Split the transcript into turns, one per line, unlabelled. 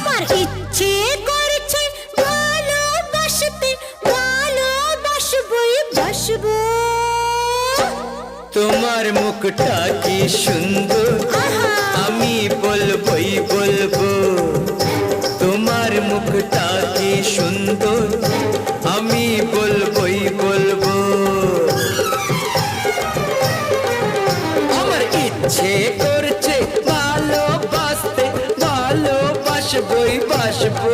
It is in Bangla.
আমার ইচ্ছে করছে ভালোবাসতে, ভালোবাসবই বাসবো।
তোমার মুখটা কি সুন্দর, আমি বলবই বলবো। তোমার মুখটা কি সুন্দর, আমি বলবই বলবো। আমার ইচ্ছে করছে ভালোবাসতে, ভালোবাসবই বাসবো।